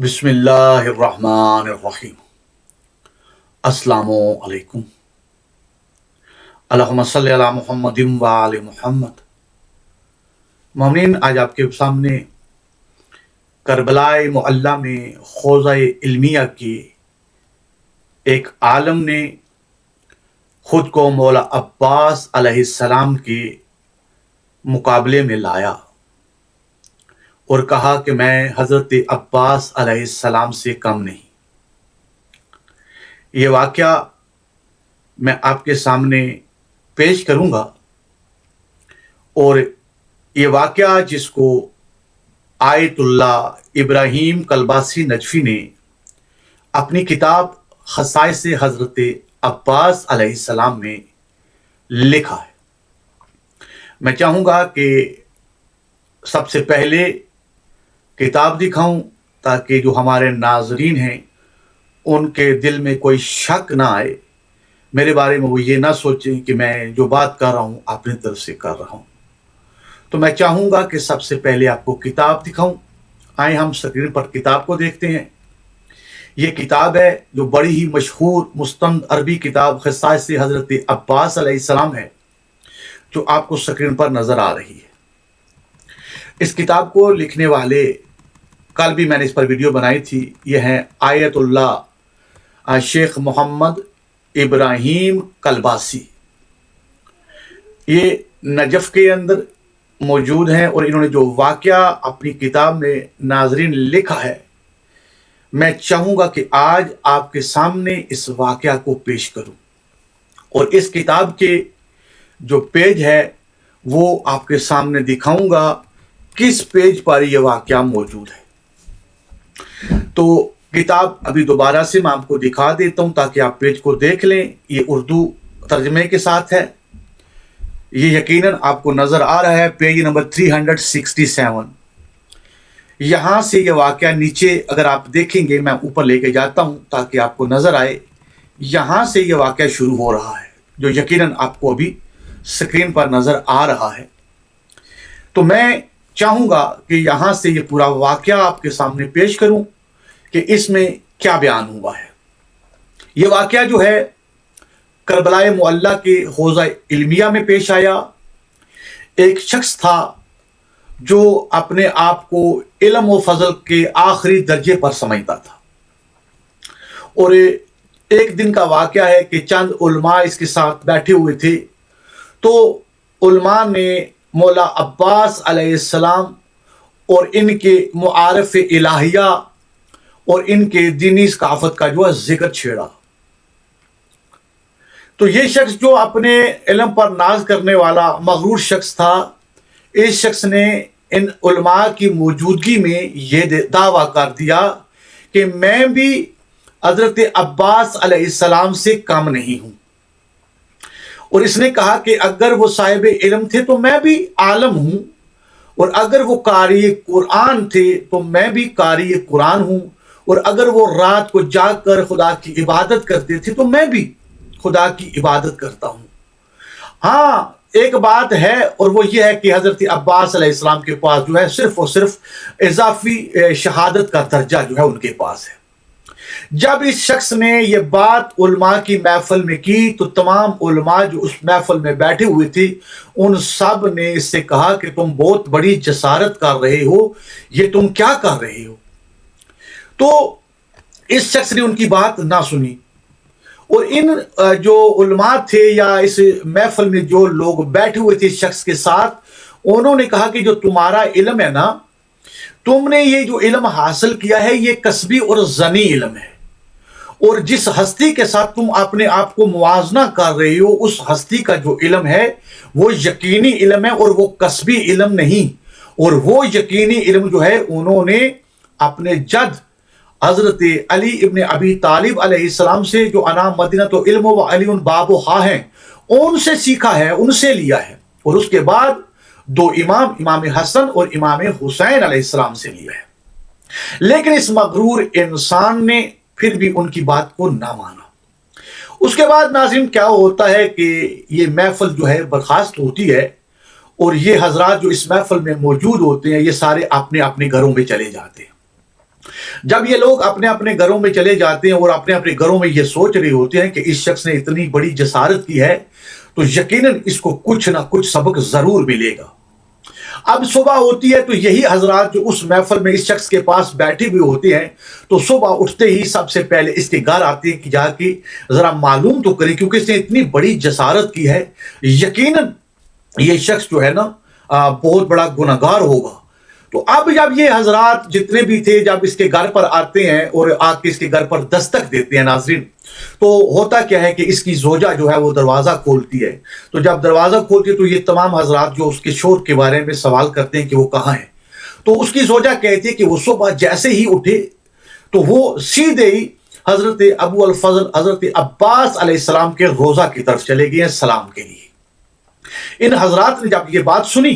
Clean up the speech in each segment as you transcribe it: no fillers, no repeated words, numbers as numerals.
बिस्मिल्लाहिर्रहमानिर्रहीम। अस्सलामु अलैकुम। अल्लाहुम्मा सल्ली अला मुहम्मदिन व आले मुहम्मद। मोमिनीन, आज आपके सामने करबलाए मुअल्ला में हौज़ा-ए इल्मिया की एक आलम ने खुद को मौला अब्बास अलैहिस्सलाम के मुकाबले में लाया और कहा कि मैं हज़रत अब्बास अलैहिस्सलाम से कम नहीं। ये वाक़या मैं आपके सामने पेश करूँगा और ये वाक़या जिसको आयतुल्लाह इब्राहीम कलबासी नजफ़ी ने अपनी किताब ख़साइस हज़रत अब्बास अलैहिस्सलाम में लिखा है। मैं चाहूँगा कि सबसे पहले किताब दिखाऊं ताकि जो हमारे नाज़रीन हैं उनके दिल में कोई शक ना आए, मेरे बारे में वो ये ना सोचें कि मैं जो बात कर रहा हूँ अपनी तरफ से कर रहा हूँ। तो मैं चाहूँगा कि सबसे पहले आपको किताब दिखाऊं। आए हम स्क्रीन पर किताब को देखते हैं। ये किताब है जो बड़ी ही मशहूर मुस्तंद अरबी किताब ख़साइस हज़रत अब्बास अलैहिस्सलाम है, जो आपको स्क्रीन पर नज़र आ रही है। इस किताब को लिखने वाले, कल भी मैंने इस पर वीडियो बनाई थी, ये हैं आयतुल्लाह शेख मोहम्मद इब्राहीम कलबासी। ये नजफ़ के अंदर मौजूद हैं और इन्होंने जो वाक़या अपनी किताब में नाज़रीन लिखा है, मैं चाहूँगा कि आज आपके सामने इस वाक़या को पेश करूँ और इस किताब के जो पेज है वो आपके सामने दिखाऊँगा किस पेज पर यह वाक़या मौजूद है। तो किताब अभी दोबारा से मैं आपको दिखा देता हूँ ताकि आप पेज को देख लें। ये उर्दू तर्जमे के साथ है। ये यकीनन आपको नज़र आ रहा है, पेज नंबर 367। यहाँ से ये वाक़या नीचे अगर आप देखेंगे, मैं ऊपर लेके जाता हूँ ताकि आपको नज़र आए। यहाँ से ये वाक़या शुरू हो रहा है जो यकीनन आपको अभी स्क्रीन पर नज़र आ रहा है। तो मैं चाहूँगा कि यहाँ से ये पूरा वाक़या आपके सामने पेश करूँ कि इसमें क्या बयान हुआ है। ये वाक़या जो है करबलाए मुअल्ला के हौज़ा इल्मिया में पेश आया। एक शख्स था जो अपने आप को इल्म व फजल के आखिरी दर्जे पर समझता था और एक दिन का वाक़या है कि चंद उलमा इसके साथ बैठे हुए थे। तो उलमा ने मौला अब्बास अलैहिस्सलाम और इनके मुआरिफ इलाहिया और इनके दीनी सकाफत का जो है जिक्र छेड़ा। तो ये शख्स जो अपने इल्म पर नाज करने वाला मगरूर शख्स था, इस शख्स ने इन उलमा की मौजूदगी में ये दावा कर दिया कि मैं भी हज़रत अब्बास अलैहिस्सलाम से कम नहीं हूँ। और इसने कहा कि अगर वो साहिब इल्म थे तो मैं भी आलम हूँ, और अगर वो कारी कुरान थे तो मैं भी कारी कुरान हूँ, और अगर वो रात को जाकर खुदा की इबादत करते थे तो मैं भी खुदा की इबादत करता हूँ। हाँ, एक बात है और वो ये है कि हज़रत अब्बास अलैहिस्सलाम के पास जो है सिर्फ और सिर्फ इजाफी शहादत का दर्जा जो है उनके पास है। जब इस शख्स ने ये बात उलमा की महफिल में की तो तमाम उलमा जो उस महफिल में बैठे हुए थे उन सब ने इससे कहा कि तुम बहुत बड़ी जसारत कर रहे हो, ये तुम क्या कर रहे हो। तो इस शख्स ने उनकी बात ना सुनी और इन जो उलमा थे या इस महफिल में जो लोग बैठे हुए थे इस शख्स के साथ, उन्होंने कहा कि जो तुम्हारा इल्म है ना, तुमने ये जो इल्म हासिल किया है ये कसबी और ज़नी इल्म है, और जिस हस्ती के साथ तुम अपने आप को मुवाजना कर रहे हो उस हस्ती का जो इल्म है वो यकीनी इल्म है और वो कसबी इल्म नहीं। और वो यकीनी इल्म जो है उन्होंने अपने जद हज़रत अली इब्न अबी तालिब अलैहिस्सलाम से, जो अना मदीना तो इल्म व अली बाबो हा हैं, उनसे सीखा है, उनसे लिया है। और उसके बाद दो इमाम, इमाम हसन और इमाम हुसैन अलैहिस्सलाम से लिया है। लेकिन इस मगरूर इंसान ने फिर भी उनकी बात को ना माना। उसके बाद नाज़रीन क्या होता है कि ये महफिल जो है बर्खास्त होती है और ये हजरात जो इस महफिल में मौजूद होते हैं ये सारे अपने अपने घरों में चले जाते हैं। जब ये लोग अपने अपने घरों में चले जाते हैं और अपने अपने घरों में ये सोच रहे होते हैं कि इस शख्स ने इतनी बड़ी जसारत की है, तो यकीनन इसको कुछ ना कुछ सबक जरूर मिलेगा। अब सुबह होती है तो यही हजरात जो उस महफिल में इस शख्स के पास बैठे हुए होते हैं, तो सुबह उठते ही सबसे पहले इसके घर आते हैं कि जाके जरा मालूम तो करें, क्योंकि इसने इतनी बड़ी जसारत की है, यकीनन ये शख्स जो है ना बहुत बड़ा गुनहगार होगा। तो अब जब ये हजरात जितने भी थे जब इसके घर पर आते हैं और आके इसके घर पर दस्तक देते हैं नाजरीन, तो होता क्या है कि इसकी जोजा जो है वो दरवाजा खोलती है। तो जब दरवाजा खोलती है तो ये तमाम हजरात जो उसके शोर के बारे में सवाल करते हैं कि वो कहाँ है, तो उसकी जोजा कहती है कि वो सुबह जैसे ही उठे तो वो सीधे ही हजरत अबू अल फजल हजरत अब्बास अलैहिस्सलाम के रोजा की तरफ चले गए हैं सलाम के लिए। इन हजरात ने जब ये बात सुनी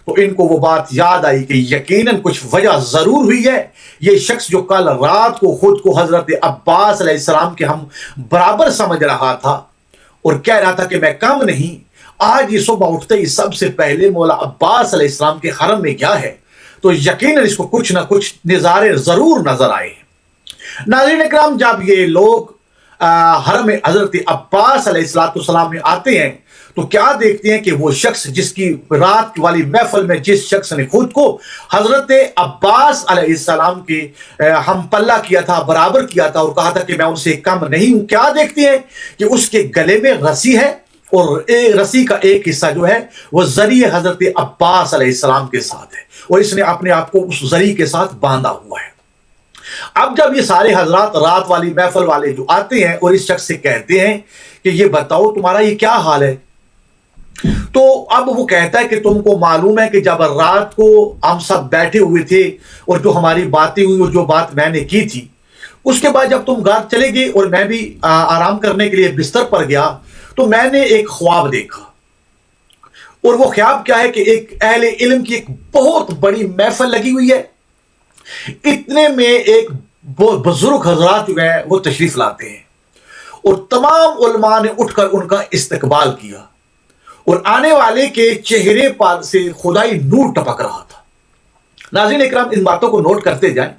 तो इनको वो बात याद आई कि यकीनन कुछ वजह जरूर हुई है। ये शख्स जो कल रात को खुद को हजरत अब्बास अलैहिस्सलाम के हम बराबर समझ रहा था और कह रहा था कि मैं कम नहीं, आज ये सुबह उठते ही सबसे पहले मौला अब्बास अलैहिस्सलाम के हरम में गया है, तो यकीनन इसको कुछ ना कुछ नजारे जरूर नजर आए। नाज़रीन इकराम, जब ये लोग हरम हजरत अब्बास अलैहिस्सलाम में आते हैं तो क्या देखते हैं कि वो शख्स जिसकी रात वाली महफिल में जिस शख्स ने खुद को हजरत अब्बास अलैहिस्सलाम के हम पल्ला किया था, बराबर किया था और कहा था कि मैं उनसे कम नहीं हूं, क्या देखते हैं कि उसके गले में रस्सी है और रस्सी का एक हिस्सा जो है वो जरिए हजरत अब्बास अलैहिस्सलाम के साथ है और इसने अपने आप को उस जरी के साथ बांधा हुआ है। अब जब ये सारे हजरात रात वाली महफिल वाले जो आते हैं और इस शख्स से कहते हैं कि ये बताओ तुम्हारा ये क्या हाल है, तो अब वो कहता है कि तुमको मालूम है कि जब रात को हम सब बैठे हुए थे और जो हमारी बातें हुई और जो बात मैंने की थी, उसके बाद जब तुम घर चले गए और मैं भी आराम करने के लिए बिस्तर पर गया तो मैंने एक ख्वाब देखा। और वो ख्वाब क्या है कि एक अहले इल्म की एक बहुत बड़ी महफिल लगी हुई है, इतने में एक बुजुर्ग हजरात जो है वो तशरीफ लाते हैं और तमाम उलमा ने उठकर उनका इस्तकबाल किया और आने वाले के चेहरे पर से खुदाई नूर टपक रहा था। नाज़रीन इकराम, इन बातों को नोट करते जाएं।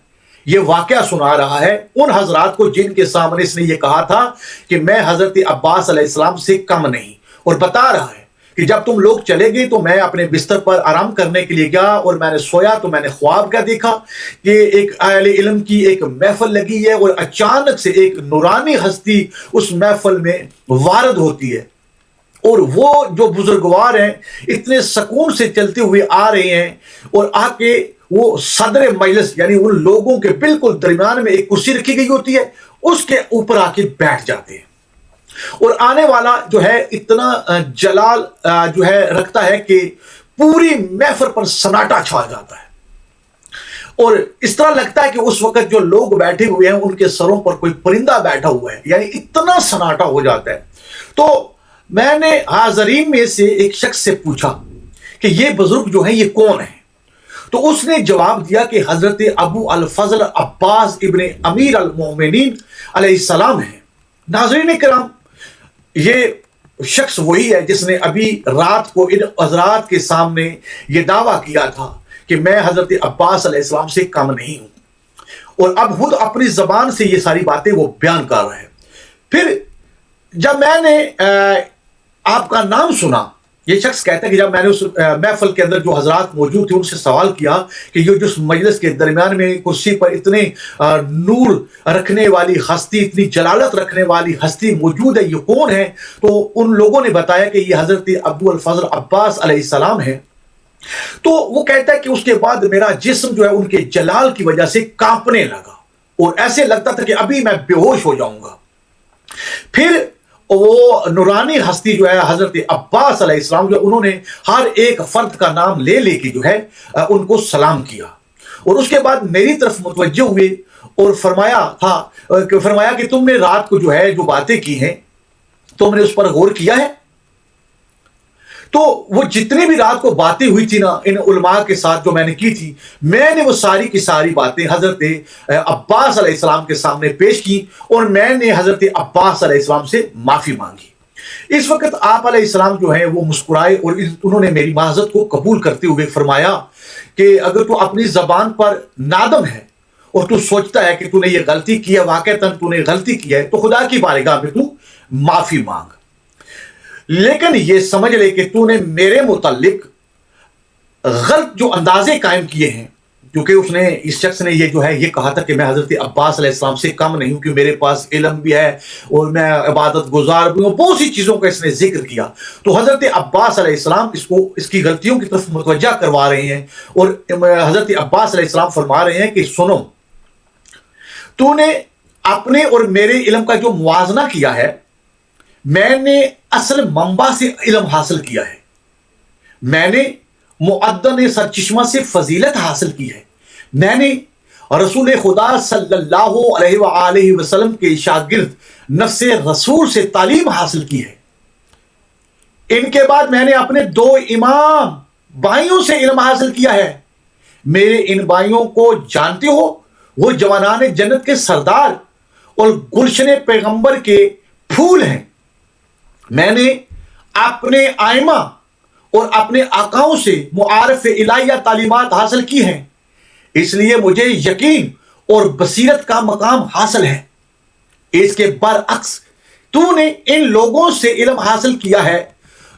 ये वाकया सुना रहा है उन हजरात को जिनके सामने इसने ये कहा था कि मैं हजरत अब्बास अलैहिस्सलाम से कम नहीं, और बता रहा है कि जब तुम लोग चले गए तो मैं अपने बिस्तर पर आराम करने के लिए गया और मैंने सोया तो मैंने ख्वाब क्या देखा कि एक अहले इल्म की एक महफिल लगी है और अचानक से एक नूरानी हस्ती उस महफिल में वारद होती है और वो जो बुजुर्गवार हैं इतने सुकून से चलते हुए आ रहे हैं और आके वो सदर मजलिस यानी उन लोगों के बिल्कुल दरमियान में एक कुर्सी रखी गई होती है, उसके ऊपर आके बैठ जाते हैं और आने वाला जो है इतना जलाल जो है रखता है कि पूरी महफिल पर सन्नाटा छा जाता है और इस तरह लगता है कि उस वक्त जो लोग बैठे हुए हैं उनके सरों पर कोई परिंदा बैठा हुआ है, यानी इतना सन्नाटा हो जाता है। तो मैंने हाजरीन में से एक शख्स से पूछा कि ये बुजुर्ग जो है ये कौन है, तो उसने जवाब दिया कि हजरत अबू अल फजल अब्बास इब्ने अमीर अल मोमिनीन अलैहिस्सलाम है। नाज़रीन किराम, ये शख्स वही है जिसने अभी रात को इन हजरात के सामने ये दावा किया था कि मैं हजरत अब्बास अलैहिस्सलाम से कम नहीं हूं और अब खुद अपनी जबान से ये सारी बातें वो बयान कर रहा है। फिर जब मैंने आपका नाम सुना, ये शख्स कहता है कि जब मैंने उस महफिल के अंदर जो हजरात मौजूद थे उनसे सवाल किया कि ये जो मजलिस के दरमियान में कुर्सी पर इतने नूर रखने वाली हस्ती, इतनी जलालत रखने वाली हस्ती मौजूद है, ये कौन है, तो उन लोगों ने बताया कि ये हजरत अबू अल फजल अब्बास अलैहिस्सलाम है। तो वो कहता है कि उसके बाद मेरा जिस्म जो है उनके जलाल की वजह से कांपने लगा और ऐसे लगता था कि अभी मैं बेहोश हो जाऊंगा। फिर वो नूरानी हस्ती जो है हजरत अब्बास अलैहिस्सलाम जो उन्होंने हर एक फर्द का नाम ले लेके जो है उनको सलाम किया और उसके बाद मेरी तरफ मुतवज्जो हुए और फरमाया कि तुमने रात को जो है जो बातें की हैं तुमने उस पर गौर किया है। तो वो जितनी भी रात को बातें हुई थी ना इन उलमा के साथ जो मैंने की थी, मैंने वो सारी की सारी बातें हजरत अब्बास अलैहिस्सलाम के सामने पेश की और मैंने हजरत अब्बास अलैहिस्सलाम से माफी मांगी। इस वक्त आप अलैहिस्सलाम जो है वो मुस्कुराए और उन्होंने मेरी माजरत को कबूल करते हुए फरमाया कि अगर तू अपनी जबान पर नादम है اور تو سوچتا ہے کہ تو نے یہ غلطی کی ہے، واقعتاً تو نے غلطی کی ہے، تو خدا کی بارگاہ میں تو معافی مانگ، لیکن یہ سمجھ لے کہ تو نے میرے متعلق غلط جو اندازے قائم کیے ہیں، کیونکہ اس شخص نے یہ جو ہے یہ کہا تھا کہ میں حضرت عباس علیہ السلام سے کم نہیں ہوں، کہ میرے پاس علم بھی ہے اور میں عبادت گزار بھی ہوں، بہت سی چیزوں کا اس نے ذکر کیا۔ تو حضرت عباس علیہ السلام اس کی غلطیوں کی طرف متوجہ کروا رہے ہیں، اور حضرت عباس علیہ السلام فرما رہے ہیں کہ سنو، تو نے اپنے اور میرے علم کا جو موازنہ کیا ہے، میں نے اصل منبع سے علم حاصل کیا ہے، میں نے معدن سرچشمہ سے فضیلت حاصل کی ہے، میں نے رسول خدا صلی اللہ علیہ وآلہ وسلم کے شاگرد نفس رسول سے تعلیم حاصل کی ہے، ان کے بعد میں نے اپنے 2 امام بھائیوں سے علم حاصل کیا ہے، میرے ان بھائیوں کو جانتے ہو، وہ جوانان جنت کے سردار اور گلشن پیغمبر کے پھول ہیں، میں نے اپنے آئمہ اور اپنے آقاؤں سے معارف الہیہ تعلیمات حاصل کی ہیں، اس لیے مجھے یقین اور بصیرت کا مقام حاصل ہے۔ اس کے برعکس تو نے ان لوگوں سے علم حاصل کیا ہے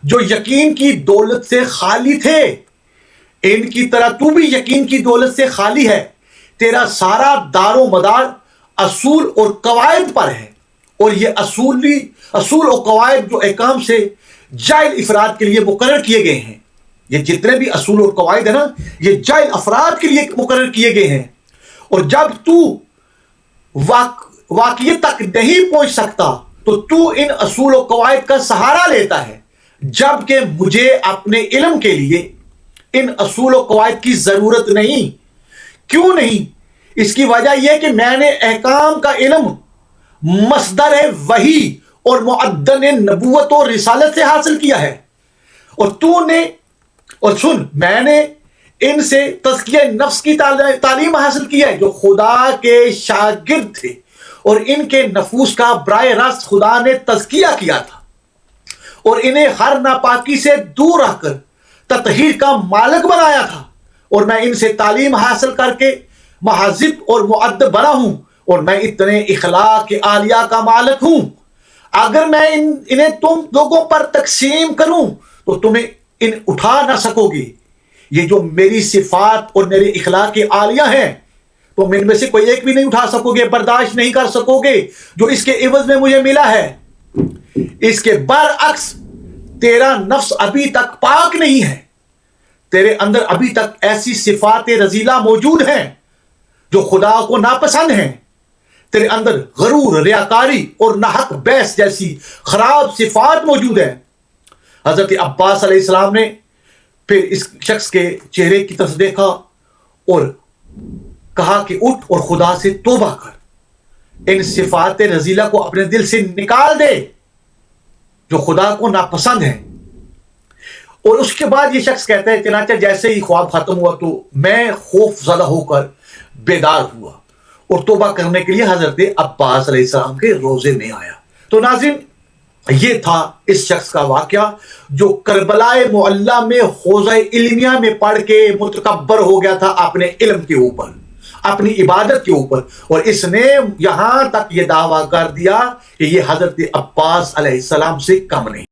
جو یقین کی دولت سے خالی تھے، ان کی طرح تو بھی یقین کی دولت سے خالی ہے، تیرا سارا دار و مدار اصول اور قواعد پر ہے، اور یہ اصول اور قواعد جو احکام سے جاہل افراد کے لیے مقرر کیے گئے ہیں، یہ جتنے بھی اصول اور قواعد ہیں نا، یہ جاہل افراد کے لیے مقرر کیے گئے ہیں، اور جب تو واقعیت تک نہیں پہنچ سکتا تو ان اصول و قواعد کا سہارا لیتا ہے، جبکہ مجھے اپنے علم کے لیے ان اصول و قواعد کی ضرورت نہیں۔ کیوں نہیں؟ اس کی وجہ یہ کہ میں نے احکام کا علم مصدر وحی اور معدن نبوت و رسالت سے حاصل کیا ہے، اور سن، میں نے ان سے تزکیہ نفس کی تعلیم حاصل کی ہے جو خدا کے شاگرد تھے، اور ان کے نفوس کا براہ راست خدا نے تزکیہ کیا تھا اور انہیں ہر ناپاکی سے دور رکھ کر تطہیر کا مالک بنایا تھا، اور میں ان سے تعلیم حاصل کر کے مہذب اور مؤدب بنا ہوں، اور میں اتنے اخلاق عالیہ کا مالک ہوں، اگر میں انہیں تم لوگوں پر تقسیم کروں تو تمہیں ان اٹھا نہ سکو گے۔ یہ جو میری صفات اور میرے اخلاق عالیہ ہیں، تم ان میں سے کوئی ایک بھی نہیں اٹھا سکو گے، برداشت نہیں کر سکو گے جو اس کے عوض میں مجھے ملا ہے۔ اس کے برعکس تیرا نفس ابھی تک پاک نہیں ہے، تیرے اندر ابھی تک ایسی صفات رذیلہ موجود ہیں جو خدا کو ناپسند ہیں، تیرے اندر غرور، ریاکاری اور ناحق بحث جیسی خراب صفات موجود ہیں۔ حضرت عباس علیہ السلام نے پھر اس شخص کے چہرے کی طرف دیکھا اور کہا کہ اٹھ اور خدا سے توبہ کر، ان صفات رذیلہ کو اپنے دل سے نکال دے جو خدا کو ناپسند ہے۔ اور اس کے بعد یہ شخص کہتا ہے، چنانچہ جیسے ہی خواب ختم ہوا تو میں خوف زدہ ہو کر بیدار ہوا اور توبہ کرنے کے لیے حضرت عباس علیہ السلام کے روضے میں آیا۔ تو ناظرین، یہ تھا اس شخص کا واقعہ جو کربلائے معلیٰ میں حوضہ علمیہ میں پڑھ کے متکبر ہو گیا تھا اپنے علم کے اوپر، اپنی عبادت کے اوپر، اور اس نے یہاں تک یہ دعویٰ کر دیا کہ یہ حضرت عباس علیہ السلام سے کم نہیں۔